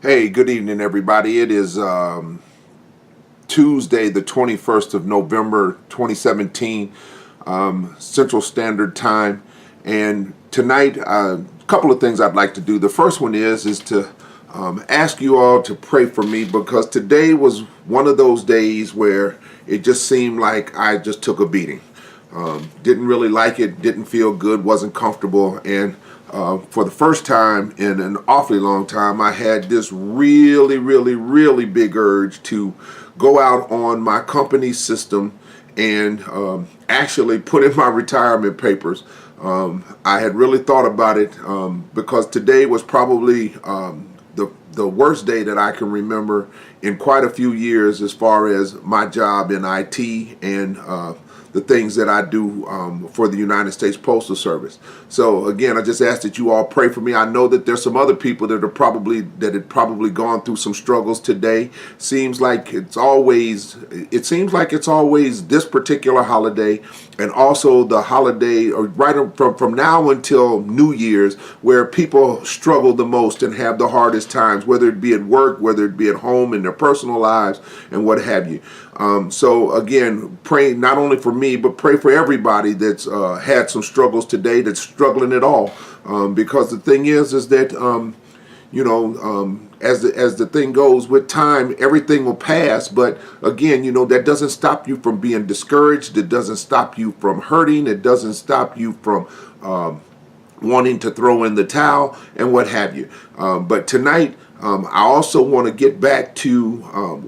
Hey, good evening, everybody. It is Tuesday, the 21st of November, 2017, Central Standard Time. And tonight, a couple of things I'd like to do. The first one is to ask you all to pray for me, because today was one of those days where it just seemed like I just took a beating. Didn't really like it, didn't feel good, wasn't comfortable, and for the first time in an awfully long time, I had this really big urge to go out on my company system and actually put in my retirement papers. I had really thought about it because today was probably the worst day that I can remember in quite a few years as far as my job in IT and the things that I do for the United States Postal Service. So again, I just ask that you all pray for me. I know that there's some other people that had probably gone through some struggles today. It seems like it's always this particular holiday, and also the holiday, or right from now until New Year's, where people struggle the most and have the hardest times, whether it be at work, whether it be at home, in their personal lives, and what have you. So again, pray not only for me, but pray for everybody that's had some struggles today, that's struggling at all. Because the thing is that as the thing goes, with time, everything will pass. But again, that doesn't stop you from being discouraged. It doesn't stop you from hurting. It doesn't stop you from wanting to throw in the towel and what have you. But tonight, I also want to get back to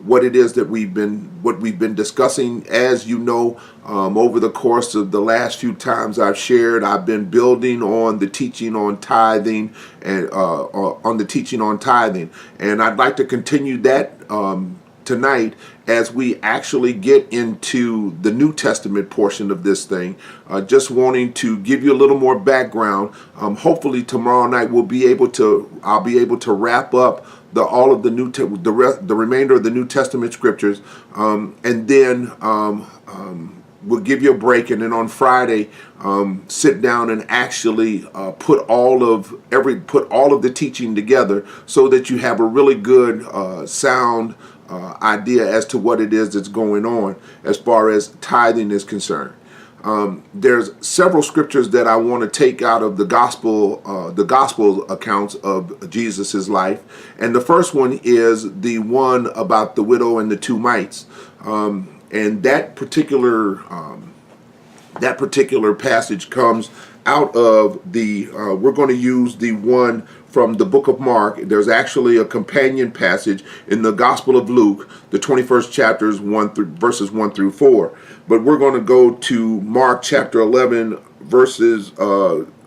what it is that we've been discussing. As you know, over the course of the last few times I've shared, I've been building on the teaching on tithing and and I'd like to continue that tonight as we actually get into the New Testament portion of this thing. Just wanting to give you a little more background. Hopefully tomorrow night I'll be able to wrap up the remainder of the New Testament scriptures, and then we'll give you a break, and then on Friday sit down and actually put all of the teaching together, so that you have a really good sound idea as to what it is that's going on as far as tithing is concerned. There's several scriptures that I want to take out of the gospel accounts of Jesus's life, and the first one is the one about the widow and the two mites, and that particular passage comes out of the. We're going to use the one from the book of Mark. There's actually a companion passage in the Gospel of Luke, the 21st chapters, verses 1 through 4. But we're going to go to Mark chapter 11, verses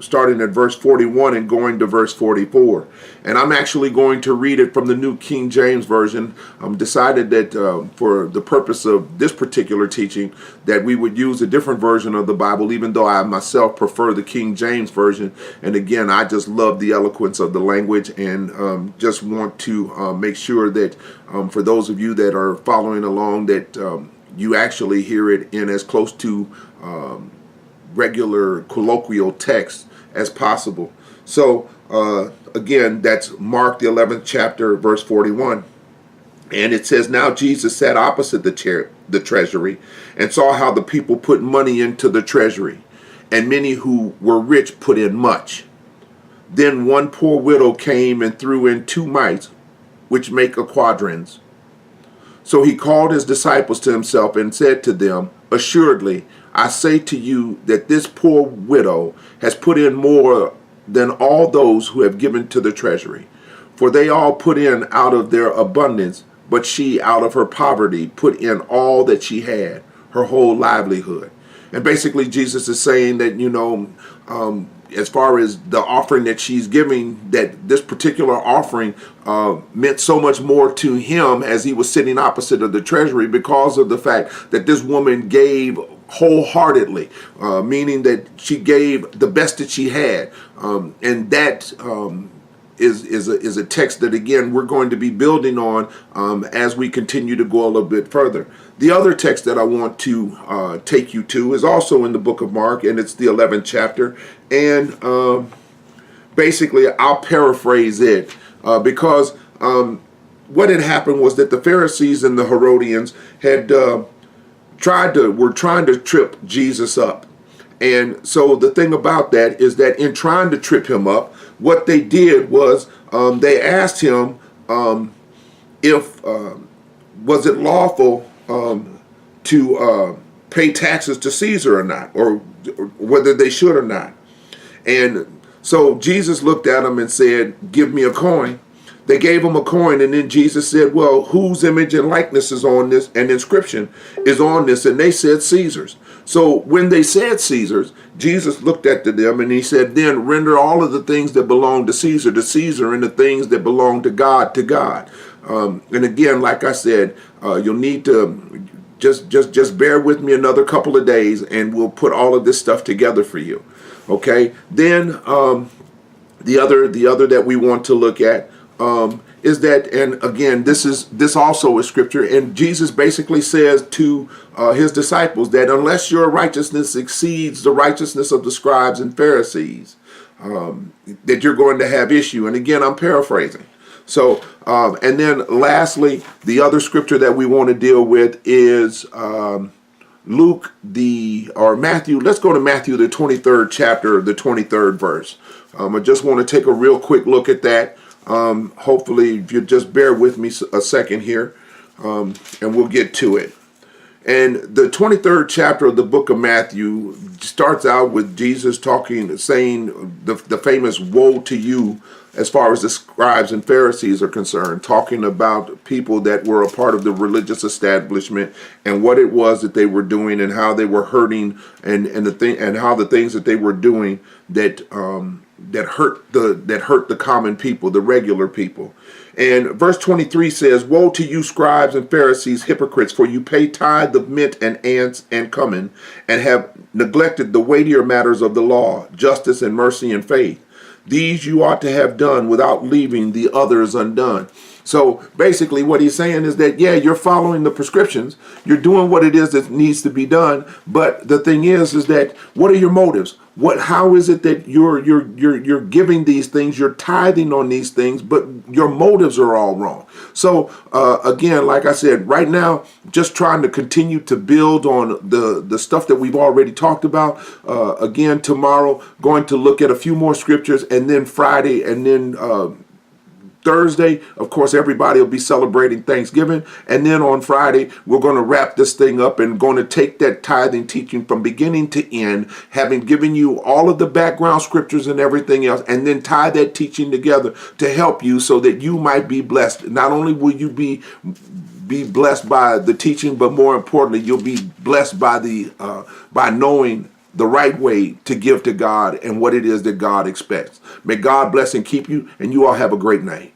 starting at verse 41 and going to verse 44. And I'm actually going to read it from the New King James Version. Decided that for the purpose of this particular teaching, that we would use a different version of the Bible, even though I myself prefer the King James Version. And again, I just love the eloquence of the language, and just want to make sure that for those of you that are following along, that you actually hear it in as close to regular colloquial text as possible. So again, that's Mark the 11th chapter, verse 41. And it says, "Now Jesus sat opposite the treasury, and saw how the people put money into the treasury, and many who were rich put in much. Then one poor widow came and threw in 2 mites, which make a quadrans. So he called his disciples to himself and said to them, Assuredly, I say to you that this poor widow has put in more than all those who have given to the treasury. For they all put in out of their abundance, but she out of her poverty put in all that she had, her whole livelihood." And basically Jesus is saying that, as far as the offering that she's giving, that this particular offering meant so much more to him as he was sitting opposite of the treasury, because of the fact that this woman gave wholeheartedly, meaning that she gave the best that she had, and that is a text that, again, we're going to be building on as we continue to go a little bit further. The other text that I want to take you to is also in the book of Mark, and it's the 11th chapter. And basically, I'll paraphrase it because what had happened was that the Pharisees and the Herodians had were trying to trip Jesus up. And so the thing about that is that in trying to trip him up, what they did was they asked him if was it lawful to pay taxes to Caesar or not, or whether they should or not. And so Jesus looked at them and said, "Give me a coin." They gave him a coin, and then Jesus said, "Well, whose image and likeness is on this, and inscription is on this?" And they said, "Caesar's." So when they said Caesar's, Jesus looked at them and he said, "Then render all of the things that belong to Caesar, and the things that belong to God, to God." And again, like I said, you'll need to just bear with me another couple of days, and we'll put all of this stuff together for you. Okay. Then the other that we want to look at is that, and again, this also is scripture, and Jesus basically says to his disciples that unless your righteousness exceeds the righteousness of the scribes and Pharisees, that you're going to have issue. And again, I'm paraphrasing. So, and then lastly, the other scripture that we want to deal with is Matthew. Let's go to Matthew, the 23rd chapter, the 23rd verse. I just want to take a real quick look at that. Hopefully, if you just bear with me a second here, and we'll get to it. And the 23rd chapter of the book of Matthew starts out with Jesus saying the famous "Woe to you," as far as the scribes and Pharisees are concerned, talking about people that were a part of the religious establishment and what it was that they were doing and how they were hurting and how the things that they were doing that hurt the common people, the regular people. And verse 23 says, "Woe to you, scribes and Pharisees, hypocrites, for you pay tithe of mint and ants and cumin, and have neglected the weightier matters of the law, justice and mercy and faith. These you ought to have done without leaving the others undone." So basically what he's saying is that, yeah, you're following the prescriptions. You're doing what it is that needs to be done. But the thing is that what are your motives? How is it that you're giving these things, you're tithing on these things, but your motives are all wrong? So again, like I said, right now, just trying to continue to build on the stuff that we've already talked about. Again, tomorrow, going to look at a few more scriptures, and then Friday, and then Thursday, of course, everybody will be celebrating Thanksgiving. And then on Friday, we're going to wrap this thing up and going to take that tithing teaching from beginning to end, having given you all of the background scriptures and everything else, and then tie that teaching together to help you so that you might be blessed. Not only will you be blessed by the teaching, but more importantly, you'll be blessed by knowing the right way to give to God and what it is that God expects. May God bless and keep you, and you all have a great night.